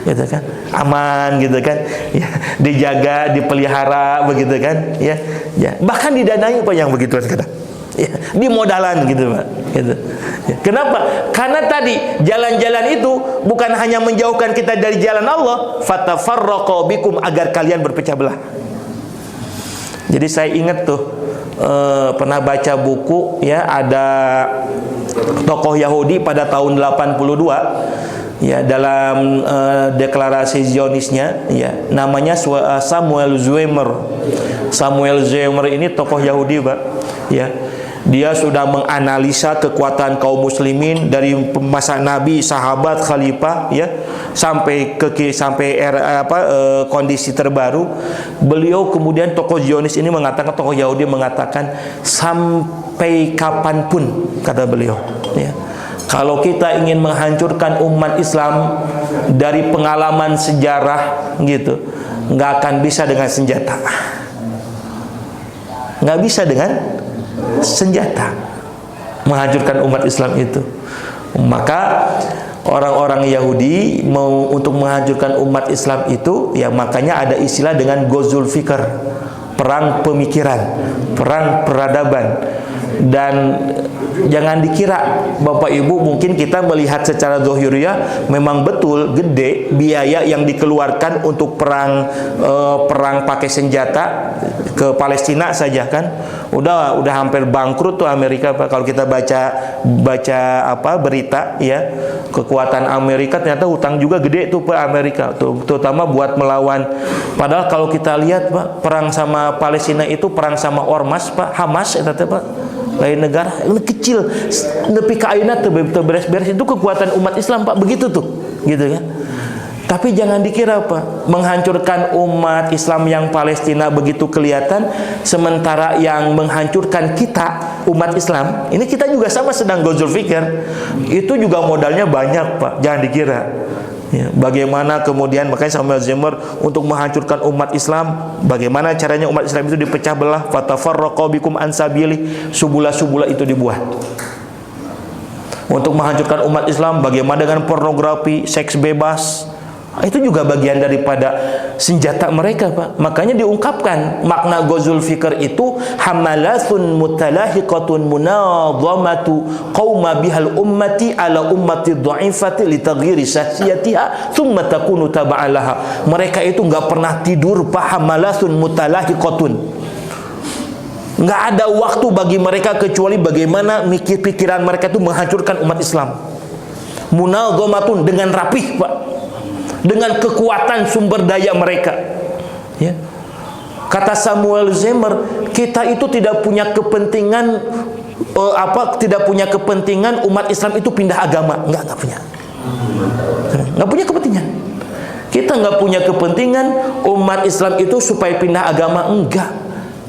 Speaker 2: Gitu kan, aman gitu kan, ya, dijaga, dipelihara begitu kan, ya, ya. Bahkan didanai Pak yang begitu sekarang, ya, dimodalan gitu Pak, gitu. Ya. Kenapa? Karena tadi jalan-jalan itu bukan hanya menjauhkan kita dari jalan Allah, fatafarraqa bikum, agar kalian berpecah belah. Jadi saya ingat tuh pernah baca buku, ya, ada tokoh Yahudi pada tahun 82. Ya, dalam deklarasi Zionisnya, ya, namanya Samuel Zwemer. Samuel Zwemer ini tokoh Yahudi, Pak. Ya, dia sudah menganalisa kekuatan kaum muslimin dari masa Nabi, sahabat, khalifah, ya, sampai era kondisi terbaru. Beliau kemudian tokoh Zionis ini mengatakan, tokoh Yahudi mengatakan, sampai kapanpun, kata beliau, ya, kalau kita ingin menghancurkan umat Islam dari pengalaman sejarah gitu, nggak akan bisa dengan senjata. Nggak bisa dengan senjata menghancurkan umat Islam itu. Maka orang-orang Yahudi mau untuk menghancurkan umat Islam itu, ya makanya ada istilah dengan Ghazul Fikr, perang pemikiran, perang peradaban. Dan jangan dikira Bapak Ibu, mungkin kita melihat secara zahiriyah memang betul gede biaya yang dikeluarkan untuk perang pakai senjata ke Palestina saja kan. Udah hampir bangkrut tuh Amerika Pak. Kalau kita baca berita, ya, kekuatan Amerika ternyata hutang juga gede tuh Pak Amerika, terutama buat melawan. Padahal kalau kita lihat Pak, perang sama Palestina itu perang sama ormas Pak, Hamas eta teh Pak. Lain negara, ini kecil, nepi ka ayeuna teu beres-beres, itu kekuatan umat Islam Pak, begitu tuh, gitu kan. Tapi jangan dikira Pak, menghancurkan umat Islam yang Palestina begitu kelihatan, sementara yang menghancurkan kita umat Islam, ini kita juga sama sedang Ghazul Fikr, itu juga modalnya banyak Pak, jangan dikira. Ya, bagaimana kemudian makanya Samuel Zwemer untuk menghancurkan umat Islam, bagaimana caranya umat Islam itu dipecah belah, fatafarraqa bikum an sabili, subula-subula itu dibuat. Untuk menghancurkan umat Islam, bagaimana dengan pornografi, seks bebas, Itu juga bagian daripada senjata mereka, Pak. Makanya diungkapkan makna Ghazul Fikr itu hamalathun mutalahiqatun munadhamatu qauma bihal ummati ala ummati dha'ifati li taghyiri sahsiyatiha thumma takunu taba'alaha. Mereka itu enggak pernah tidur, Pak. Hamalathun mutalahiqatun. Enggak ada waktu bagi mereka kecuali bagaimana pikiran mereka itu menghancurkan umat Islam. Munadhamatun, dengan rapih, Pak. Dengan kekuatan sumber daya mereka, ya. Kata Samuel Zemer, kita itu tidak punya kepentingan tidak punya kepentingan umat Islam itu pindah agama, nggak punya kepentingan. Kita nggak punya kepentingan umat Islam itu supaya pindah agama, enggak,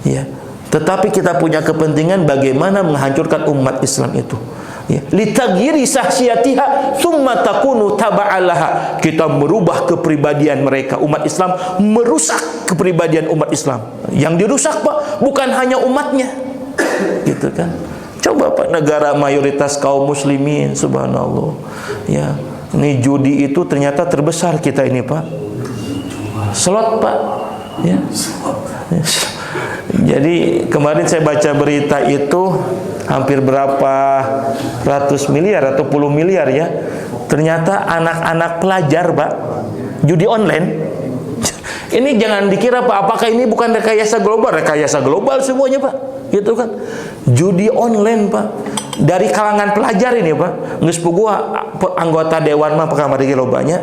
Speaker 2: ya. Tetapi kita punya kepentingan bagaimana menghancurkan umat Islam itu. Ya, litaghyiri sahsiyatiha thumma takunu taba'alaha. Kita merubah kepribadian mereka, umat Islam, merusak kepribadian umat Islam. Yang dirusak, Pak, bukan hanya umatnya, gitu kan. Coba, Pak, negara mayoritas kaum muslimin, subhanallah, ya, ini judi itu ternyata terbesar kita ini, Pak. Slot, Pak, ya. Jadi kemarin saya baca berita itu hampir berapa ratus miliar atau puluh miliar, ya. Ternyata anak-anak pelajar, Pak, judi online. Ini jangan dikira, Pak, apakah ini bukan rekayasa global? Rekayasa global semuanya, Pak, gitu kan. Judi online, Pak, dari kalangan pelajar ini, Pak. Geus gua anggota dewan mah pakamari lobanya.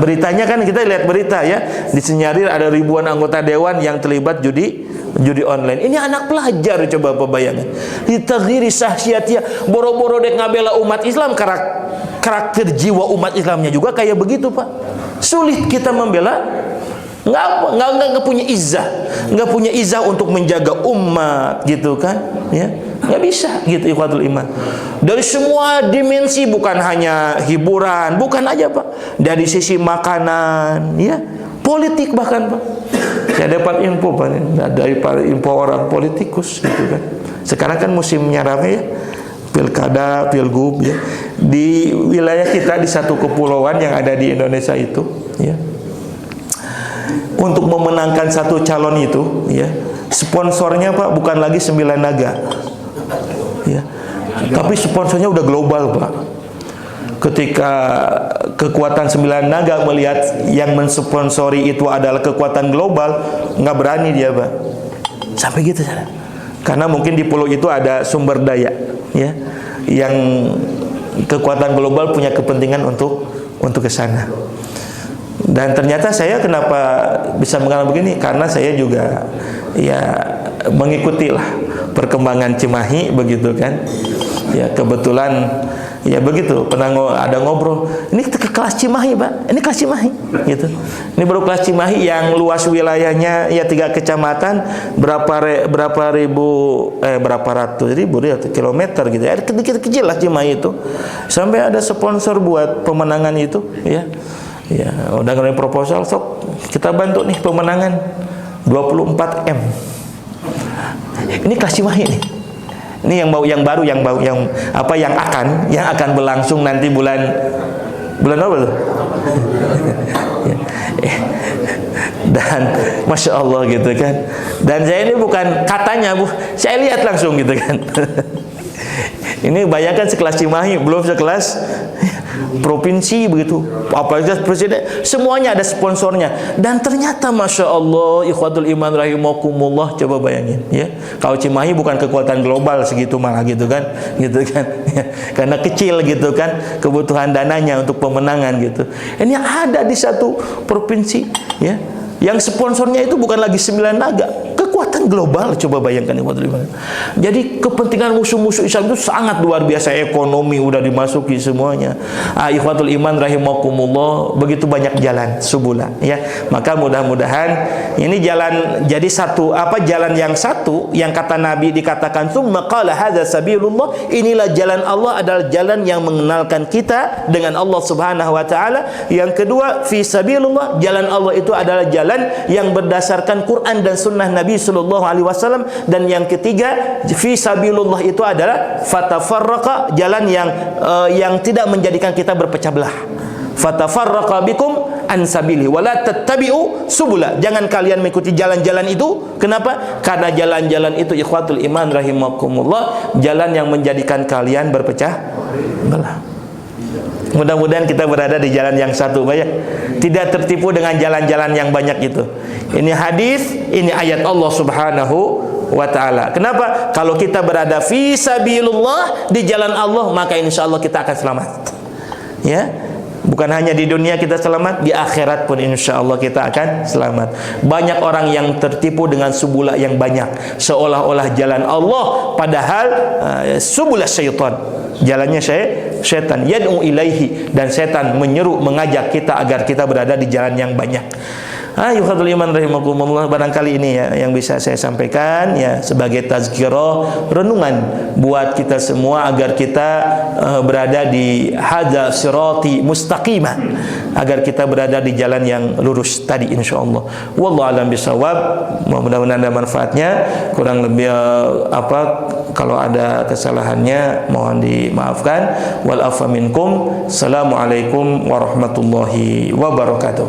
Speaker 2: Beritanya kan kita lihat berita, ya, disenyarir ada ribuan anggota dewan yang terlibat judi online. Ini anak pelajar, coba apa bayangan. Ditaghyiri sahsiyatiyah, boro-boro dek ngabela umat Islam, karakter jiwa umat Islamnya juga kayak begitu, Pak. Sulit kita membela, nggak punya izah untuk menjaga umat, gitu kan, ya. Nggak bisa, gitu, ikhwatul iman. Dari semua dimensi, bukan hanya hiburan, bukan aja, Pak, dari sisi makanan, ya, politik bahkan, Pak. Saya dapat info, Pak, dari info orang politikus, gitu kan. Sekarang kan musimnya rame, ya, pilkada, pilgub, ya, di wilayah kita, di satu kepulauan yang ada di Indonesia itu, ya. Untuk memenangkan satu calon itu, ya, sponsornya, Pak, bukan lagi 9 naga, ya, tapi sponsornya udah global, Pak. Ketika kekuatan 9 naga melihat yang mensponsori itu adalah kekuatan global, nggak berani dia, Pak. Sampai gitu, karena mungkin di pulau itu ada sumber daya, ya, yang kekuatan global punya kepentingan untuk ke sana. Dan ternyata saya kenapa bisa mengenal begini, karena saya juga, ya, mengikutilah perkembangan Cimahi, begitu kan. Ya, kebetulan, ya, begitu, pernah ada ngobrol, ini ke kelas Cimahi, Pak, ini kelas Cimahi, gitu. Ini baru kelas Cimahi yang luas wilayahnya, ya, 3 kecamatan, berapa ratus ribu ya, kilometer, gitu ya, kecil lah Cimahi itu. Sampai ada sponsor buat pemenangan itu, ya. Ya, udah ngirim proposal, sok kita bantu nih pemenangan 24 M. Ini kelas Cimahi nih. Ini yang baru yang akan berlangsung nanti bulan apa tuh? Dan Masya Allah, gitu kan. Dan saya ini bukan katanya, Bu, saya lihat langsung, gitu kan. Ini bayangkan sekelas Cimahi, belum sekelas provinsi, begitu, apalagi presiden, semuanya ada sponsornya. Dan ternyata Masya Allah, ikhwatul iman rahimakumullah, coba bayangin, ya, kalau Cimahi bukan kekuatan global segitu malah, gitu kan, ya, karena kecil, gitu kan, kebutuhan dananya untuk pemenangan, gitu. Ini ada di satu provinsi, ya, yang sponsornya itu bukan lagi 9 naga, kekuatan global, coba bayangkan, ikhwatul iman. Jadi kepentingan musuh-musuh Islam itu sangat luar biasa, ekonomi udah dimasuki semuanya. Ikhwatul iman rahimakumullah, begitu banyak jalan subula, ya. Maka mudah-mudahan ini jalan, jadi jalan yang satu yang kata Nabi dikatakan tsumma qala hadza sabilullah, inilah jalan Allah, adalah jalan yang mengenalkan kita dengan Allah Subhanahu wa taala. Yang kedua, fi sabilullah, jalan Allah itu adalah jalan yang berdasarkan Quran dan sunnah Nabi sallallahu alaihi wasallam. Dan yang ketiga, fi sabilullah itu adalah fatafarraqa, jalan yang tidak menjadikan kita berpecah belah. Fatafarraqa bikum, an sabili wa la tattabi'u subula. Jangan kalian mengikuti jalan-jalan itu. Kenapa? Karena jalan-jalan itu ikhwatul iman rahimakumullah, jalan yang menjadikan kalian berpecah belah. Mudah-mudahan kita berada di jalan yang satu, ya. Tidak tertipu dengan jalan-jalan yang banyak itu. Ini hadis, ini ayat Allah Subhanahu wa ta'ala. Kenapa? Kalau kita berada fi sabilillah, di jalan Allah, maka insyaallah kita akan selamat. Ya. Bukan hanya di dunia kita selamat, di akhirat pun insyaallah kita akan selamat. Banyak orang yang tertipu dengan subula yang banyak, seolah-olah jalan Allah, padahal subula syaitan, jalannya syaitan, yad'u ilaihi, dan setan menyeru, mengajak kita agar kita berada di jalan yang banyak. Yuhadul iman rahimakumullah, barangkali ini ya yang bisa saya sampaikan ya sebagai tazkirah, renungan buat kita semua agar kita berada di hadza sirati mustaqimah, agar kita berada di jalan yang lurus tadi insyaallah. Wallahu a'lam bishawab. Mudah-mudahan ada manfaatnya. Kurang lebih kalau ada kesalahannya mohon dimaafkan. Wal afa minkum. Assalamualaikum warahmatullahi wabarakatuh.